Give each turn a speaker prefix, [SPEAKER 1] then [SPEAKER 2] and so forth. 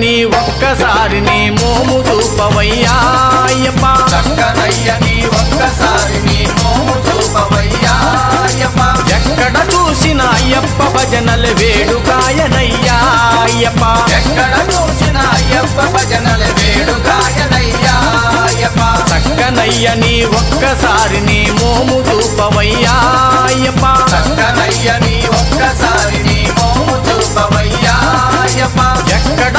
[SPEAKER 1] నీ ఒక్కసారి నీ మోము చూపవయ్యా అయ్యప్ప
[SPEAKER 2] చక్కనయ్య నీ ఒక్కసారి నీ మోము చూపవయ్యా అయ్యప్ప
[SPEAKER 1] ఎక్కడ చూసిన అయ్యప్ప భజనలు వేడుకాయనయ్యా అయ్యప్ప
[SPEAKER 2] ఎక్కడ చూసిన అయ్యప్ప భజనలు వేడుకాయనయ్యా అయ్యప్ప
[SPEAKER 1] చక్కనయ్య నీ ఒక్కసారి నీ మోము చూపవయ్యా అయ్యప్ప
[SPEAKER 2] చక్కనయ్య నీ ఒక్కసారి నీ మోము చూపవయ్యా అయ్యప్ప
[SPEAKER 1] ఎక్కడ